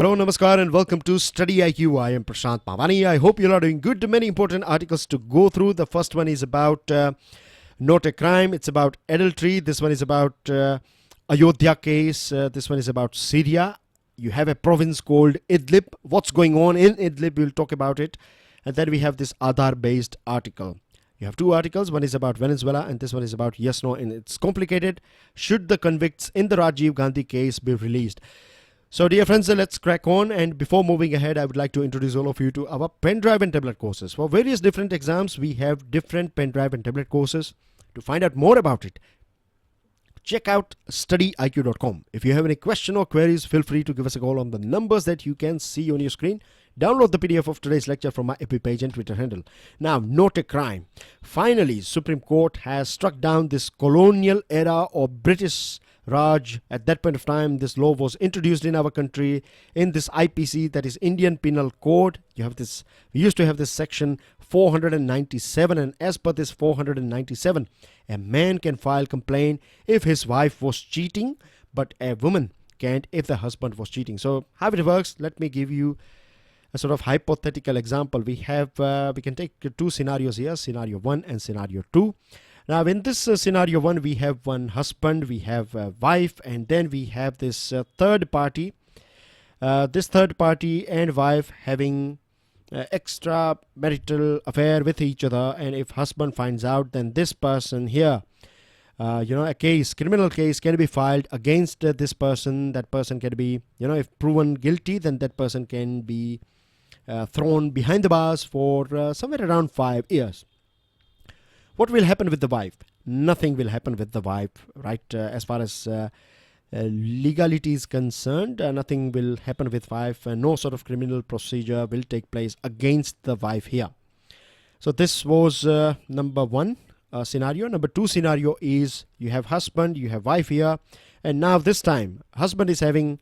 Hello, namaskar, and welcome to StudyIQ. I am Prashant Pavani. I hope you are doing good. Many important articles to go through. The first one is about not a crime. It's about adultery. This one is about Ayodhya case. This one is about Syria. You have a province called Idlib. What's going on in Idlib? We'll talk about it. And then we have this Aadhaar-based article. You have two articles. One is about Venezuela and this one is about yes, no. And it's complicated. Should the convicts in the Rajiv Gandhi case be released? So dear friends, let's crack on, and before moving ahead, I would like to introduce all of you to our pen drive and tablet courses. For various different exams, we have different pen drive and tablet courses. To find out more about it, check out StudyIQ.com. If you have any question or queries, feel free to give us a call on the numbers that you can see on your screen. Download the PDF of today's lecture from my FB page and Twitter handle. Now, not a crime. Finally, Supreme Court has struck down this colonial era of British Raj. At that point of time, this law was introduced in our country in this IPC, that is Indian Penal Code. You have this. We used to have this section 497, and as per this 497, a man can file complaint if his wife was cheating, but a woman can't if the husband was cheating. So how it works? Let me give you a sort of hypothetical example. We can take two scenarios here, scenario 1 and scenario 2. Now in this scenario 1, we have one husband, we have a wife, and then we have this third party. This third party and wife having extramarital affair with each other, and if husband finds out, then this person here, a criminal case can be filed against this person. That person can be, if proven guilty, then that person can be thrown behind the bars for somewhere around 5 years. What will happen with the wife? Nothing will happen with the wife, right? As far as legality is concerned, nothing will happen with wife. No sort of criminal procedure will take place against the wife here. So this was number one scenario. Number two scenario is you have husband, you have wife here, and now this time husband is having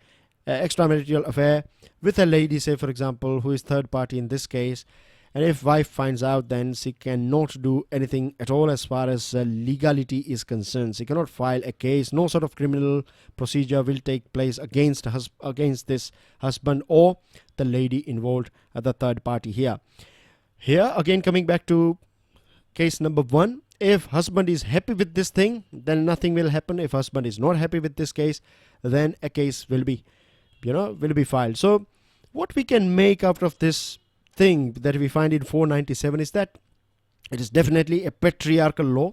extramarital affair with a lady, say for example, who is third party in this case. And if wife finds out, then she cannot do anything at all as far as legality is concerned. She cannot file a case. No sort of criminal procedure will take place against this husband or the lady involved at the third party here. Here again, coming back to case number 1, if husband is happy with this thing, then nothing will happen. If husband is not happy with this case, then a case will be filed. So what we can make out of this thing that we find in 497 is that it is definitely a patriarchal law.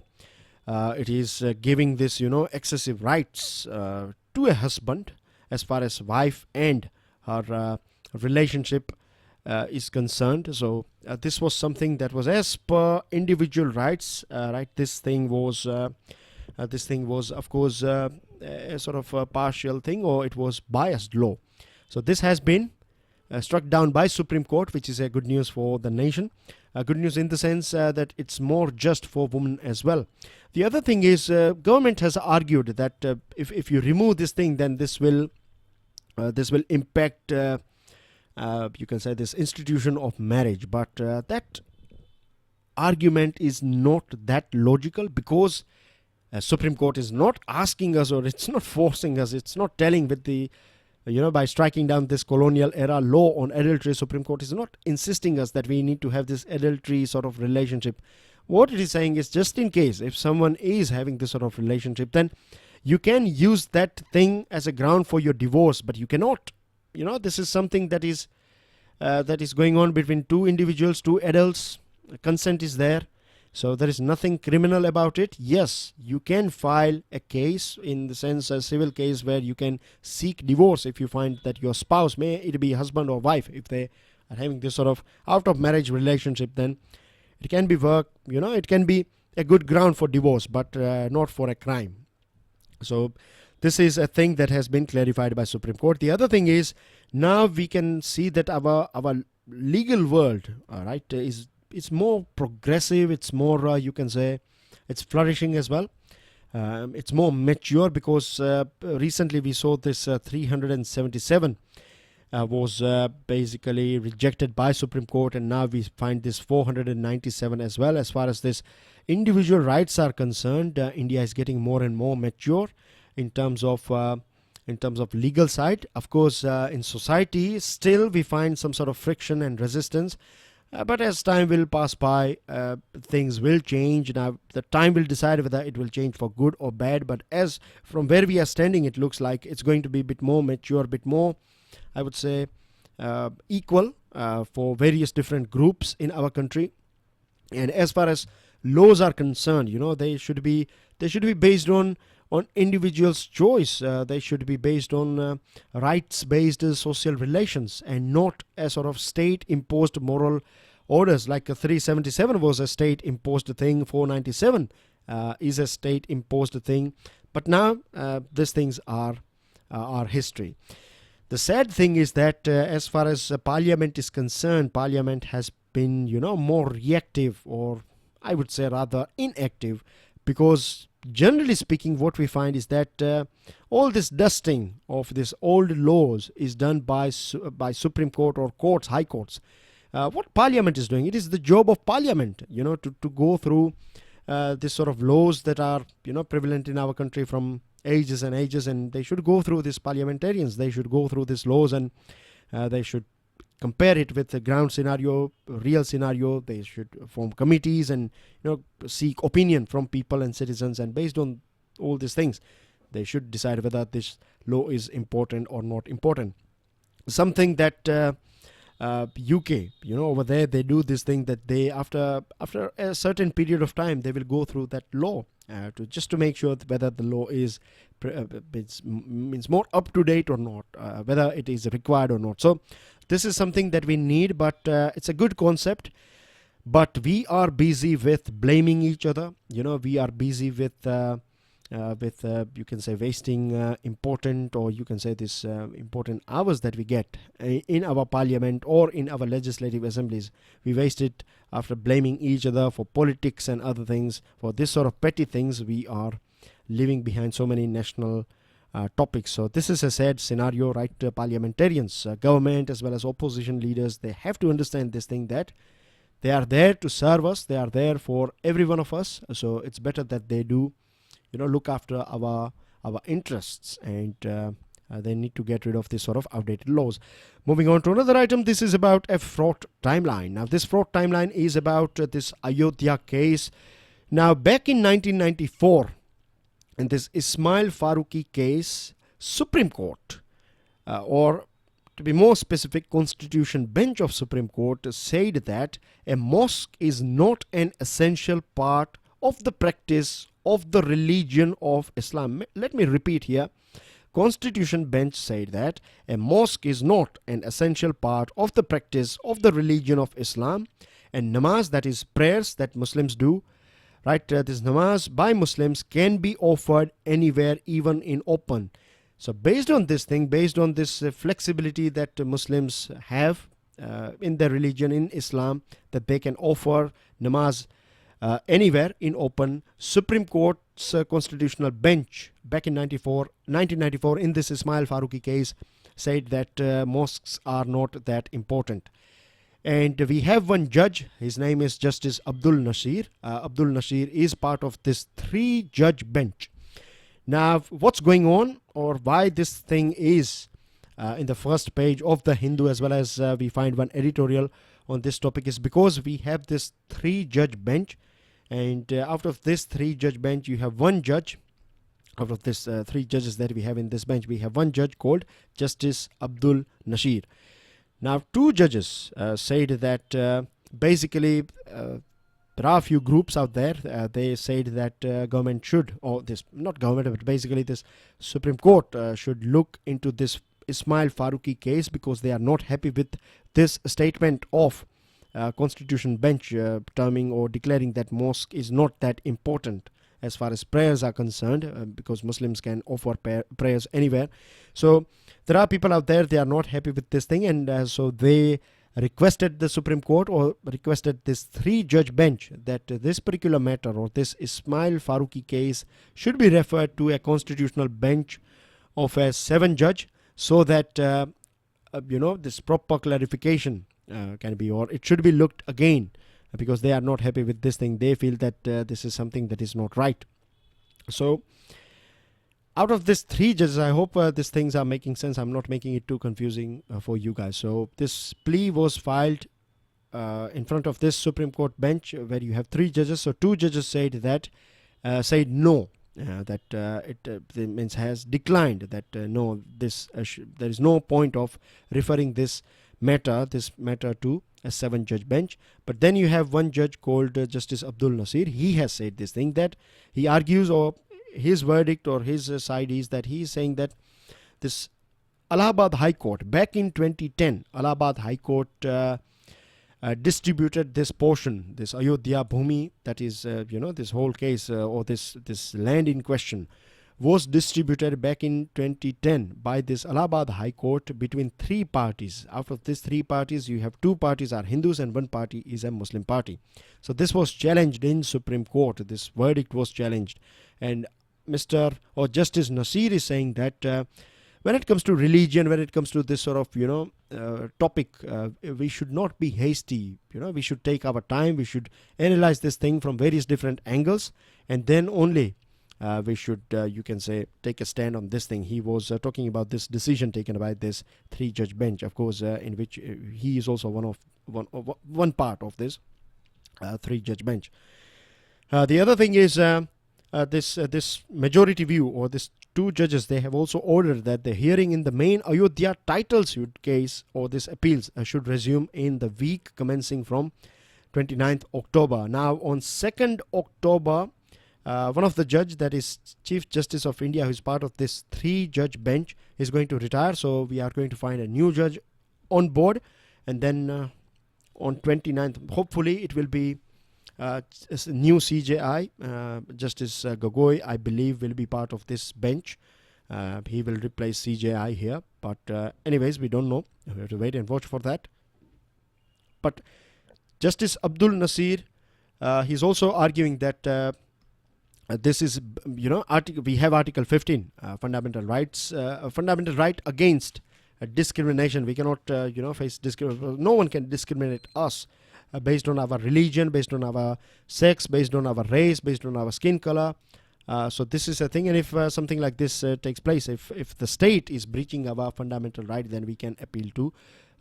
It is giving this excessive rights to a husband as far as wife and her relationship is concerned. So this was something that was as per individual rights, right? This thing was of course a sort of a partial thing, or it was biased law. So this has been struck down by Supreme Court, which is a good news for the nation. Good news in the sense that it's more just for women as well. The other thing is government has argued that if you remove this thing, then this will impact you can say this institution of marriage. But that argument is not that logical, because Supreme Court is not asking us, or it's not forcing us, it's not telling with the by striking down this colonial era law on adultery. Supreme Court is not insisting us that we need to have this adultery sort of relationship. What it is saying is, just in case if someone is having this sort of relationship, then you can use that thing as a ground for your divorce, but you cannot. This is something that is going on between two individuals, two adults. Consent is there. So there is nothing criminal about it. Yes, you can file a case, in the sense a civil case, where you can seek divorce if you find that your spouse, may it be husband or wife, if they are having this sort of out of marriage relationship, then it can be it can be a good ground for divorce, but not for a crime. So this is a thing that has been clarified by Supreme Court. The other thing is, now we can see that our legal world, right, it's more progressive. It's more you can say it's flourishing as well. It's more mature, because recently we saw this 377 was basically rejected by Supreme Court, and now we find this 497 as well. As far as this individual rights are concerned, India is getting more and more mature in terms of in terms of legal side. Of course, in society, still we find some sort of friction and resistance. But as time will pass by, things will change. Now, the time will decide whether it will change for good or bad. But as from where we are standing, it looks like it's going to be a bit more mature, a bit more, I would say, equal for various different groups in our country. And as far as laws are concerned, they should be based on individuals' choice. They should be based on rights-based social relations, and not a sort of state-imposed moral orders. Like 377 was a state-imposed thing, 497 is a state-imposed thing. But now these things are history. The sad thing is that as far as Parliament is concerned, Parliament has been, more reactive, or I would say rather inactive, because generally speaking, what we find is that all this dusting of these old laws is done by Supreme Court or courts, high courts. What Parliament is doing, it is the job of Parliament, to go through this sort of laws that are, prevalent in our country from ages and ages, and they should go through these parliamentarians. They should go through these laws, and they should compare it with the ground scenario, real scenario. They should form committees and seek opinion from people and citizens, and based on all these things, they should decide whether this law is important or not important. Something that UK, over there, they do this thing that they after a certain period of time, they will go through that law to make sure whether the law is means more up to date or not, whether it is required or not. So this is something that we need, but it's a good concept. But we are busy with blaming each other. We are busy with you can say wasting important, or you can say this important hours that we get in our parliament or in our legislative assemblies. We waste it after blaming each other for politics and other things. For this sort of petty things, we are leaving behind so many national topics. So this is a sad scenario, right? Parliamentarians, government as well as opposition leaders, they have to understand this thing, that they are there to serve us. They are there for every one of us. So it's better that they do look after our interests, and they need to get rid of this sort of outdated laws. Moving on to another item, this is about a fraught timeline. Now this fraught timeline is about this Ayodhya case. Now back in 1994, in this Ismail Faruqi case, Supreme Court, or to be more specific, Constitution Bench of Supreme Court said that a mosque is not an essential part of the practice of the religion of Islam. Let me repeat here. Constitution Bench said that a mosque is not an essential part of the practice of the religion of Islam, and namaz, that is prayers that Muslims do, right? This namaz by Muslims can be offered anywhere, even in open. So based on this thing, based on this flexibility that Muslims have in their religion, in Islam, that they can offer namaz anywhere in open, Supreme Court's Constitutional Bench back in 1994 in this Ismail Faruqi case said that mosques are not that important. And we have one judge, his name is Justice Abdul Nazeer. Abdul Nazeer is part of this 3-judge bench. Now what's going on, or why this thing is in the first page of the Hindu, as well as we find one editorial on this topic, is because we have this 3-judge bench, and out of this 3-judge bench you have one judge. Out of this 3 judges that we have in this bench, we have one judge called Justice Abdul Nazeer. Now 2 judges said that basically there are a few groups out there. They said that government should, or this, not government, but basically this Supreme Court should look into this Ismail Faruqi case, because they are not happy with this statement of Constitution Bench terming or declaring that mosque is not that important as far as prayers are concerned, because Muslims can offer prayers anywhere. So there are people out there, they are not happy with this thing, and so they requested the Supreme Court, or requested this 3-judge bench, that this particular matter, or this Ismail Faruqi case, should be referred to a constitutional bench of a 7-judge, so that this proper clarification can be, or it should be looked again, because they are not happy with this thing. They feel that this is something that is not right. So out of these 3 judges, I hope these things are making sense. I'm not making it too confusing for you guys. So this plea was filed in front of this Supreme Court bench where you have 3 judges. So 2 judges said that said no, that it means has declined that no, this there is no point of referring this matter to a 7-judge bench. But then you have one judge called Justice Abdul Nazeer. He has said this thing, that he argues, or his verdict or his side is that he is saying that this Allahabad High Court back in 2010, Allahabad High Court distributed this portion, this Ayodhya Bhumi, that is this whole case or this land in question was distributed back in 2010 by this Allahabad High Court between 3 parties. Out of these 3 parties, you have 2 parties are Hindus and 1 party is a Muslim party. So this was challenged in Supreme Court. This verdict was challenged, and Mr. or Justice Nazeer is saying that when it comes to religion, when it comes to this sort of topic, we should not be hasty. We should take our time. We should analyze this thing from various different angles, and then only we should, you can say, take a stand on this thing. He was talking about this decision taken by this 3-judge bench, of course, in which he is also one part of this 3-judge bench. The other thing is this majority view, or this 2 judges, they have also ordered that the hearing in the main Ayodhya title suit case or this appeals should resume in the week commencing from 29th October. Now on 2nd October, one of the judge, that is Chief Justice of India, who is part of this 3-judge bench, is going to retire. So we are going to find a new judge on board, and then on 29th, hopefully it will be new CJI, Justice Gogoi, I believe, will be part of this bench. He will replace CJI here, but anyways, we don't know. We have to wait and watch for that. But Justice Abdul Nazeer, he's also arguing that this is, we have Article 15, fundamental rights, fundamental right against discrimination. We cannot, face discrimination. No one can discriminate us based on our religion, based on our sex, based on our race, based on our skin color. So this is a thing, and if something like this takes place, if the state is breaching our fundamental right, then we can appeal to,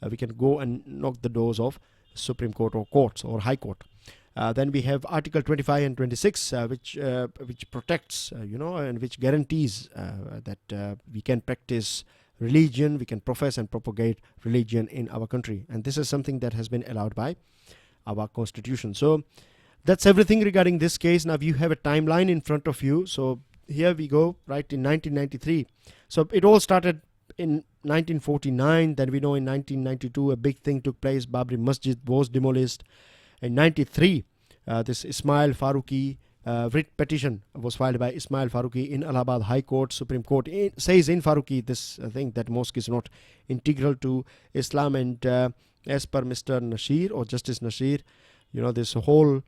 we can go and knock the doors of Supreme Court or courts or High Court. Then we have Article 25 and 26, which protects, and which guarantees that we can practice religion, we can profess and propagate religion in our country, and this is something that has been allowed by our constitution. So that's everything regarding this case. Now you have a timeline in front of you. So here we go, right, in 1993. So it all started in 1949. Then we know in 1992 a big thing took place. Babri Masjid was demolished. In 93, this Ismail Faruqi writ petition was filed by Ismail Faruqi in Allahabad High Court. Supreme Court says in Faruqi this thing, that mosque is not integral to Islam, and as per Mr. Nazeer or Justice Nazeer, this whole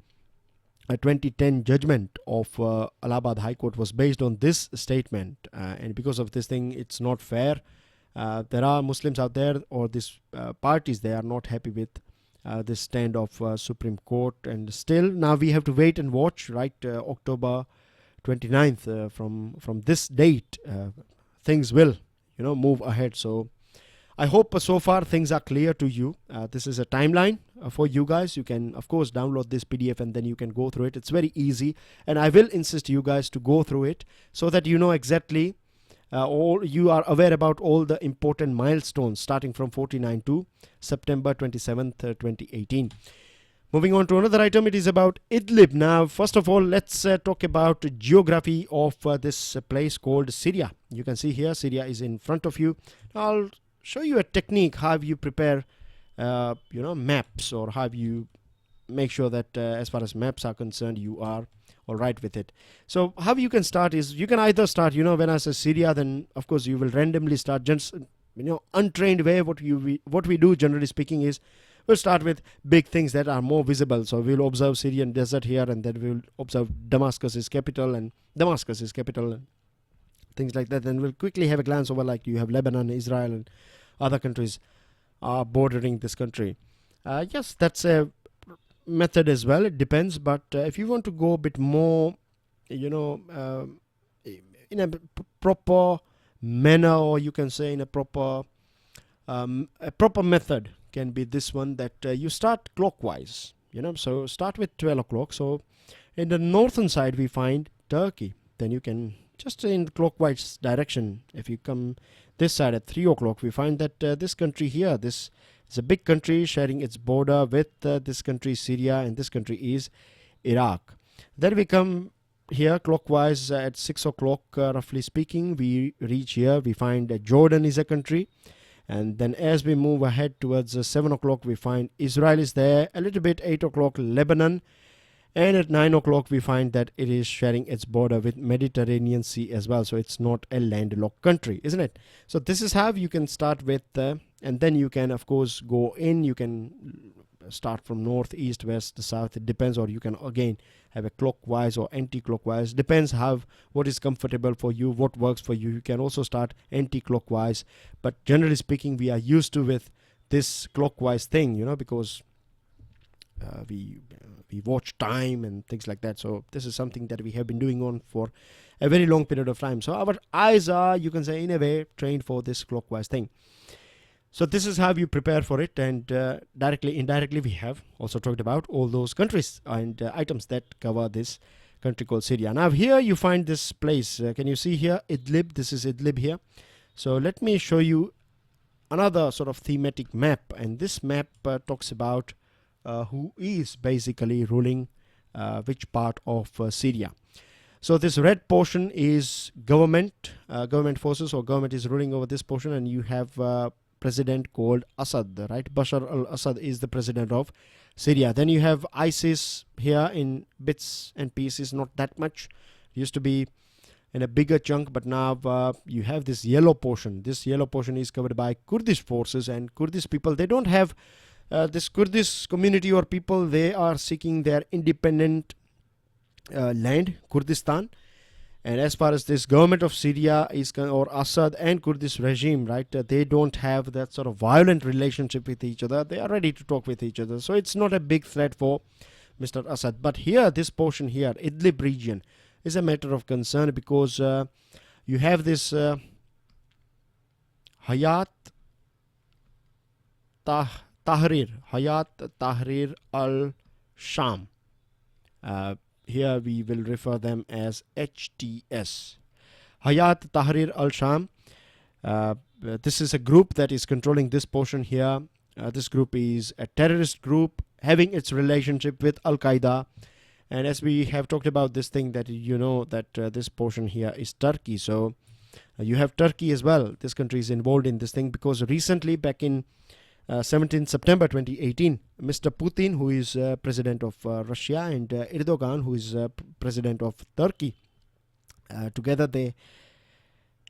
2010 judgment of Allahabad High Court was based on this statement, and because of this thing, it's not fair. There are Muslims out there, or these parties, they are not happy with this stand of Supreme Court, and still now we have to wait and watch, right? October 29th, from this date, things will move ahead. So I hope so far things are clear to you. This is a timeline for you guys. You can of course download this PDF and then you can go through it. It's very easy, and I will insist you guys to go through it so that you know exactly all, you are aware about all the important milestones starting from 49 to September 27th, 2018. Moving on to another item, it is about Idlib. Now, first of all, let's talk about geography of this place called Syria. You can see here, Syria is in front of you. I'll show you a technique how you prepare, maps, or how you make sure that as far as maps are concerned, you are all right with it. So how you can start is, you can either start, when I say Syria, then of course you will randomly start, just untrained way. What we do generally speaking is, we'll start with big things that are more visible. So we'll observe Syrian desert here, and then we'll observe Damascus is capital, and things like that. Then we'll quickly have a glance over, like you have Lebanon, Israel, and other countries are bordering this country. Yes, that's a method as well. It depends, but if you want to go a bit more, in a proper manner, or you can say in a proper method can be this one, that you start clockwise, so start with 12 o'clock. So in the northern side we find Turkey, then you can just in the clockwise direction. If you come this side at 3 o'clock, we find that this country here, this is a big country sharing its border with this country Syria, and this country is Iraq. Then we come here clockwise at 6 o'clock, roughly speaking, we reach here, we find Jordan is a country. And then as we move ahead towards 7 o'clock, we find Israel is there, a little bit 8 o'clock Lebanon, and at 9 o'clock we find that it is sharing its border with Mediterranean Sea as well. So it's not a landlocked country, isn't it? So this is how you can start with, and then you can of course go in, you can start from north, east, west, south, it depends, or you can again have a clockwise or anti-clockwise, depends what is comfortable for you, what works for you. You can also start anti-clockwise, but generally speaking we are used to with this clockwise thing, because we watch time and things like that. So this is something that we have been doing on for a very long period of time. So our eyes are, you can say, in a way trained for this clockwise thing. So this is how you prepare for it, and directly, indirectly, we have also talked about all those countries and items that cover this country called Syria. Now here you find this place. Can you see here Idlib? This is Idlib here. So let me show you another sort of thematic map, and this map talks about who is basically ruling which part of Syria. So this red portion is government forces, or government is ruling over this portion, and you have president called Assad, right? Bashar al-Assad is the president of Syria. Then you have ISIS here in bits and pieces, not that much. It used to be in a bigger chunk, but now you have this yellow portion. This yellow portion is covered by Kurdish forces, and Kurdish people, they don't have this Kurdish community or people, they are seeking their independent land, Kurdistan. And as far as this government of Syria is, or Assad and Kurdish regime, right, they don't have that sort of violent relationship with each other. They are ready to talk with each other. So it's not a big threat for Mr. Assad. But here, this portion here, Idlib region, is a matter of concern, because you have this Hayat Tahrir al-Sham. Here we will refer them as HTS. Hayat Tahrir al-Sham. This is a group that is controlling this portion here. This group is a terrorist group having its relationship with Al-Qaeda. And as we have talked about this thing, that that this portion here is Turkey. So you have Turkey as well. This country is involved in this thing, because recently, back in 17 September 2018, Mr. Putin, who is president of Russia, and Erdogan, who is president of Turkey, together they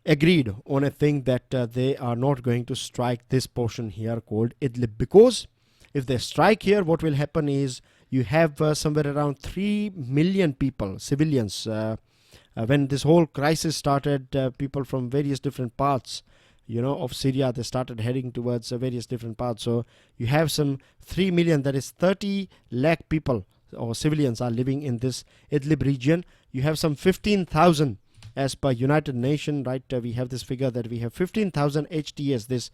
agreed on a thing that they are not going to strike this portion here called Idlib, because if they strike here, what will happen is you have somewhere around 3 million people, civilians. When this whole crisis started, people from various different parts of Syria, they started heading towards various different parts. So you have some 3 million, that is 30 lakh people or civilians are living in this Idlib region. You have some 15,000 as per United Nations, right? We have this figure that we have 15,000 HTS, this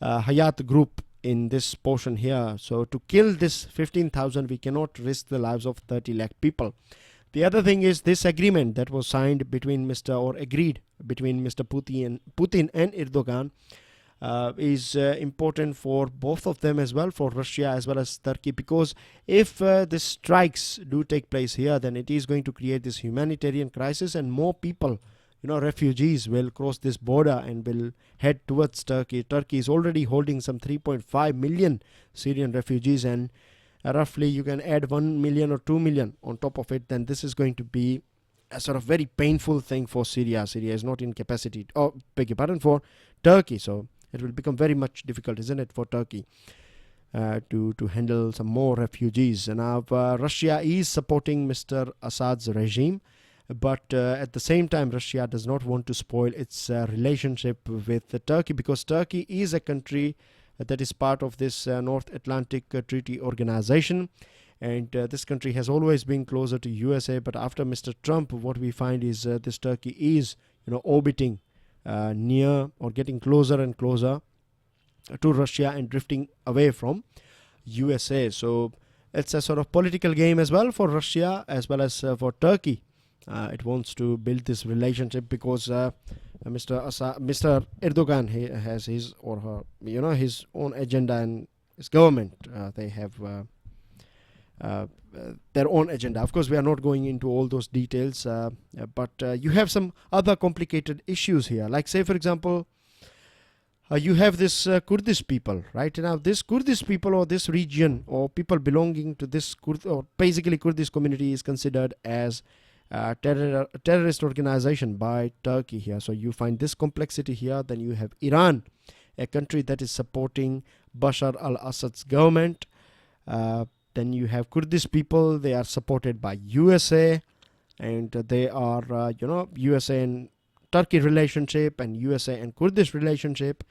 Hayat group in this portion here. So to kill this 15,000, we cannot risk the lives of 30 lakh people. The other thing is this agreement that was signed between agreed between Mr. Putin and Erdogan is important for both of them as well, for Russia as well as Turkey, because if the strikes do take place here, then it is going to create this humanitarian crisis, and more people, refugees will cross this border and will head towards Turkey. Turkey is already holding some 3.5 million Syrian refugees, and roughly you can add 1 million or 2 million on top of it, then this is going to be a sort of very painful thing for Syria. Syria is not in capacity, for Turkey. So it will become very much difficult, isn't it, for Turkey to handle some more refugees. And now Russia is supporting Mr. Assad's regime, but at the same time, Russia does not want to spoil its relationship with Turkey, because Turkey is a country that is part of this North Atlantic Treaty Organization, and this country has always been closer to USA. But after Mr. Trump, what we find is this Turkey is orbiting near or getting closer and closer to Russia and drifting away from USA. So it's a sort of political game as well for Russia as well as for Turkey. It wants to build this relationship because Mr. Erdogan, he has his or her, his own agenda, and his government, they have their own agenda. Of course, we are not going into all those details, but you have some other complicated issues here. Like, say, for example, you have this Kurdish people, right? Now, this Kurdish people or this region or people belonging to this basically Kurdish community is considered as terrorist organization by Turkey here. So you find this complexity here. Then you have Iran, a country that is supporting Bashar al-Assad's government. Then you have Kurdish people. They are supported by USA, and they are USA and Turkey relationship and USA and Kurdish relationship.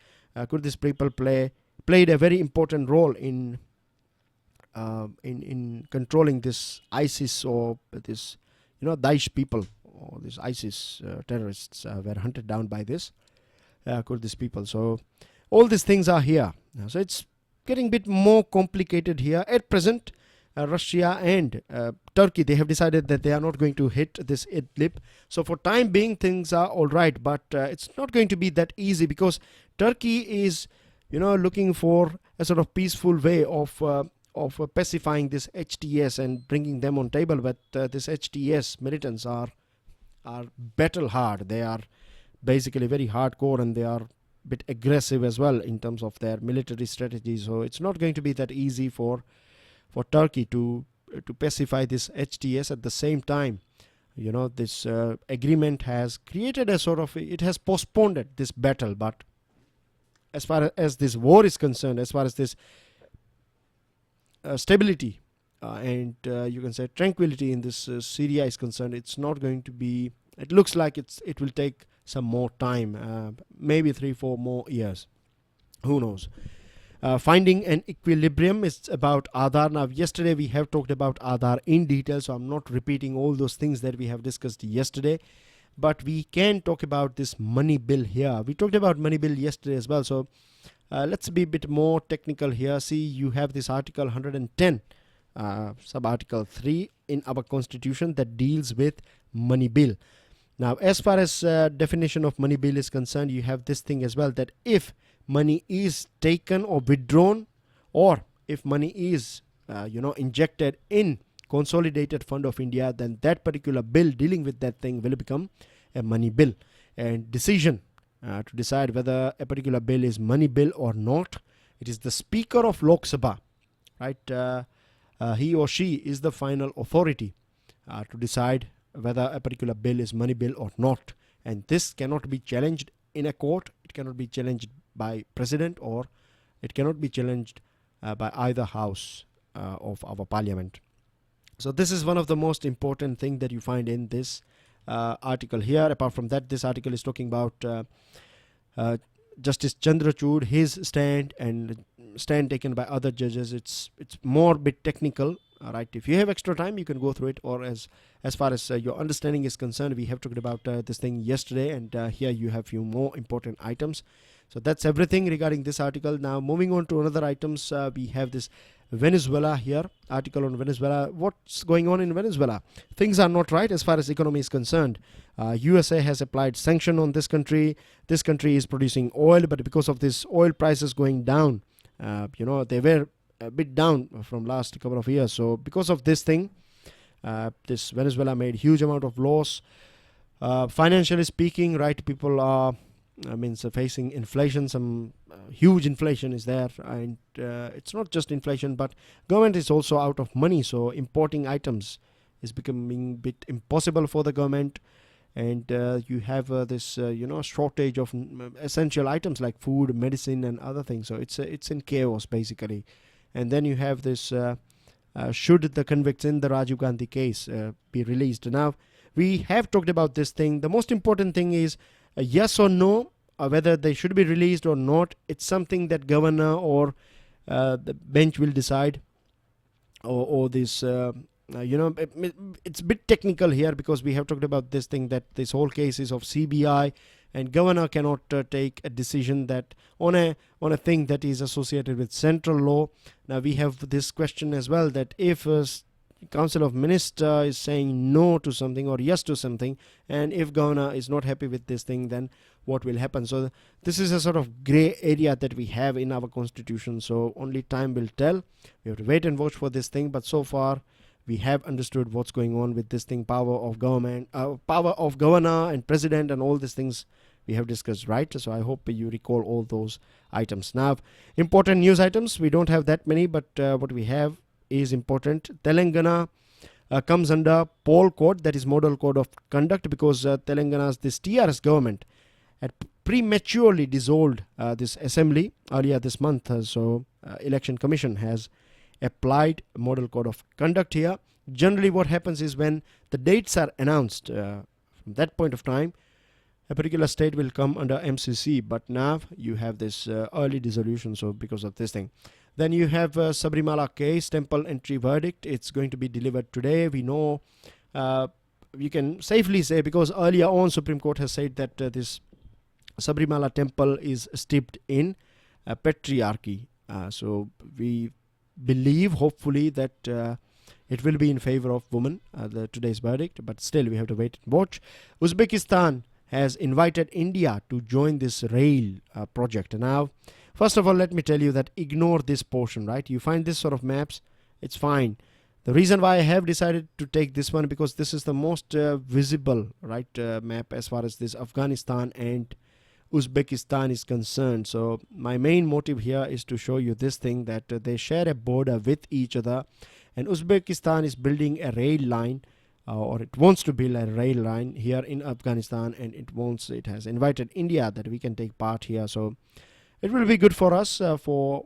Kurdish people played a very important role in controlling this ISIS or this Daesh people, or these ISIS terrorists were hunted down by this Kurdish people. So all these things are here. So it's getting a bit more complicated here. At present, Russia and Turkey, they have decided that they are not going to hit this Idlib. So for time being, things are all right, but it's not going to be that easy, because Turkey is, looking for a sort of peaceful way of pacifying this HTS and bringing them on table. But this HTS militants are battle hard. They are basically very hardcore, and they are a bit aggressive as well in terms of their military strategy. So it's not going to be that easy for Turkey to pacify this HTS. At the same time, this agreement has created a sort of, it has postponed this battle. But as far as this war is concerned, as far as this stability and you can say tranquility in this Syria is concerned, it's not going to be, it looks like it will take some more time, maybe 3-4 more years, who knows. Finding an equilibrium is about Aadhaar. Now, yesterday we have talked about Aadhaar in detail, so I'm not repeating all those things that we have discussed yesterday, but we can talk about this money bill here. We talked about money bill yesterday as well, so let's be a bit more technical here. See, you have this Article 110, sub-article 3 in our constitution that deals with money bill. Now, as far as definition of money bill is concerned, you have this thing as well, that if money is taken or withdrawn, or if money is injected in consolidated fund of India, then that particular bill dealing with that thing will become a money bill. And decision to decide whether a particular bill is money bill or not, it is the Speaker of Lok Sabha, right? He or she is the final authority to decide whether a particular bill is money bill or not. And this cannot be challenged in a court. It cannot be challenged by president, or it cannot be challenged by either house of our parliament. So this is one of the most important thing that you find in this article here. Apart from that, this article is talking about Justice Chandrachud, his stand, and stand taken by other judges. It's more bit technical. Right, if you have extra time, you can go through it, or as far as your understanding is concerned, we have talked about this thing yesterday, and here you have few more important items. So that's everything regarding this article. Now, moving on to another items, we have this Venezuela here, article on Venezuela. What's going on in Venezuela? Things are not right as far as economy is concerned. USA has applied sanction on this country. This country is producing oil, but because of this oil prices going down, they were a bit down from last couple of years. So because of this thing, this Venezuela made huge amount of loss. Financially speaking, right, people are facing inflation. Some huge inflation is there, and it's not just inflation, but government is also out of money, so importing items is becoming a bit impossible for the government. And you have this shortage of essential items like food, medicine, and other things. So it's in chaos basically. And then you have this should the convicts in the Rajiv Gandhi case be released. Now, we have talked about this thing. The most important thing is yes or no, whether they should be released or not. It's something that governor or the bench will decide, or this it's a bit technical here, because we have talked about this thing, that this whole case is of CBI, and governor cannot take a decision that on a thing that is associated with central law. Now we have this question as well, that if Council of Minister is saying no to something or yes to something, and if governor is not happy with this thing, then what will happen? So this is a sort of gray area that we have in our constitution, so only time will tell. We have to wait and watch for this thing, but so far we have understood what's going on with this thing, power of government, power of governor and president, and all these things we have discussed, right? So I hope you recall all those items. Now, important news items, we don't have that many, but what we have is important. Telangana comes under Pol Code, that is Model Code of Conduct, because Telangana's this TRS government had prematurely dissolved this assembly earlier this month. So Election Commission has applied Model Code of Conduct here. Generally what happens is, when the dates are announced, from that point of time a particular state will come under MCC, but now you have this early dissolution, so because of this thing. Then you have Sabrimala case, temple entry verdict. It's going to be delivered today. We know, we can safely say, because earlier on Supreme Court has said that this Sabrimala temple is steeped in patriarchy. So we believe, hopefully, that it will be in favor of women, today's verdict, but still we have to wait and watch. Uzbekistan has invited India to join this rail project. Now, first of all, let me tell you that ignore this portion, right? You find this sort of maps, it's fine. The reason why I have decided to take this one, because this is the most visible, right, map as far as this Afghanistan and Uzbekistan is concerned. So my main motive here is to show you this thing, that they share a border with each other, and Uzbekistan is building a rail line, or it wants to build a rail line here in Afghanistan, and it has invited India that we can take part here. So it will be good for us, for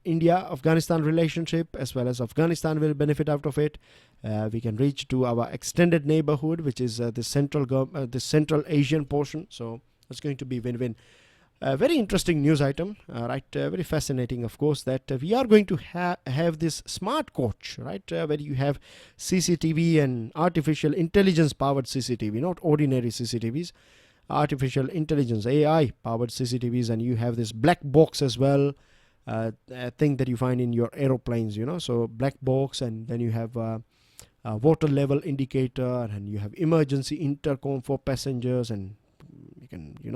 India-Afghanistan relationship, as well as Afghanistan will benefit out of it. We can reach to our extended neighborhood, which is the Central Asian portion. So it's going to be win-win. Very interesting news item, right? Very fascinating, of course, that we are going to have this smart coach, right? Where you have CCTV and artificial intelligence powered CCTV, not ordinary CCTVs, artificial intelligence, AI powered CCTVs, and you have this black box as well, a thing that you find in your aeroplanes, so black box, and then you have a water level indicator, and you have emergency intercom for passengers, and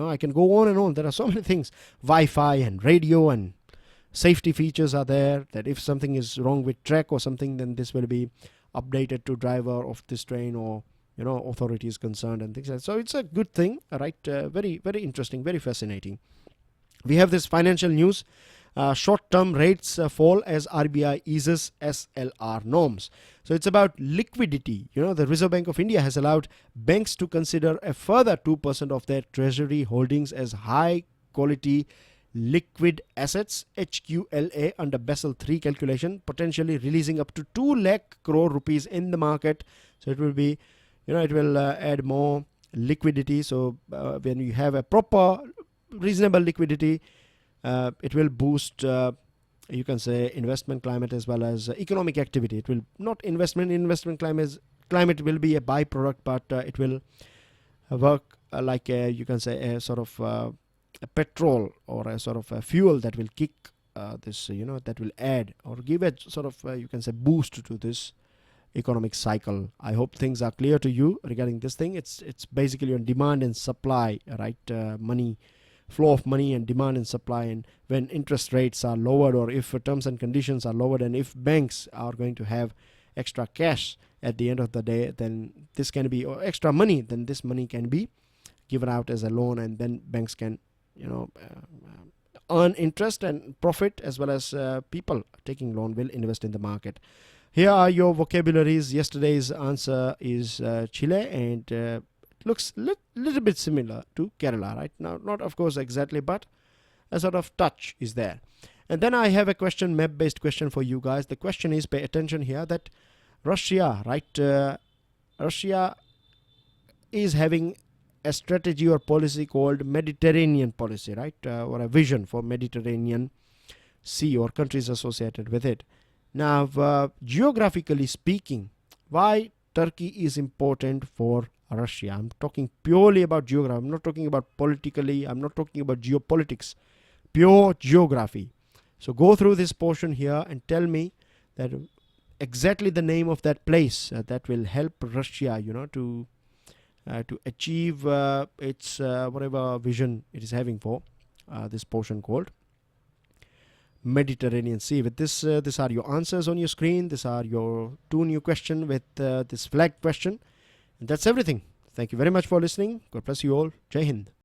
I can go on and on. There are so many things. Wi-Fi and radio and safety features are there, that if something is wrong with track or something, then this will be updated to driver of this train, or authorities concerned and things like that. So it's a good thing, right? Very, very interesting, very fascinating. We have this financial news. Short-term rates fall as RBI eases SLR norms. So it's about liquidity. The Reserve Bank of India has allowed banks to consider a further 2% of their treasury holdings as high-quality liquid assets, HQLA, under Basel III calculation, potentially releasing up to 2 lakh crore rupees in the market. So it will be, it will add more liquidity. So when you have a proper, reasonable liquidity, it will boost, you can say, investment climate as well as economic activity. It will not investment climate will be a byproduct, but it will work like you can say a sort of a petrol, or a sort of a fuel that will kick this, that will add or give a sort of you can say boost to this economic cycle. I hope things are clear to you regarding this thing. It's basically on demand and supply, right? Flow of money and demand and supply, and when interest rates are lowered, or if terms and conditions are lowered, and if banks are going to have extra cash at the end of the day, then this can be, or extra money, then this money can be given out as a loan, and then banks can earn interest and profit, as well as people taking loan will invest in the market. Here are your vocabularies. Yesterday's answer is Chile, and looks little bit similar to Kerala, right? Now, not of course exactly, but a sort of touch is there. And then I have a question, map-based question for you guys. The question is, pay attention here, that Russia, right? Russia is having a strategy or policy called Mediterranean policy, right? Or a vision for Mediterranean Sea or countries associated with it. Now, geographically speaking, why Turkey is important for Russia? I'm talking purely about geography. I'm not talking about politically. I'm not talking about geopolitics. Pure geography. So go through this portion here and tell me that exactly the name of that place that will help Russia, to achieve its whatever vision it is having for this portion called Mediterranean Sea. With this, these are your answers on your screen. These are your 2 new questions with this flag question. And that's everything. Thank you very much for listening. God bless you all. Jai Hind.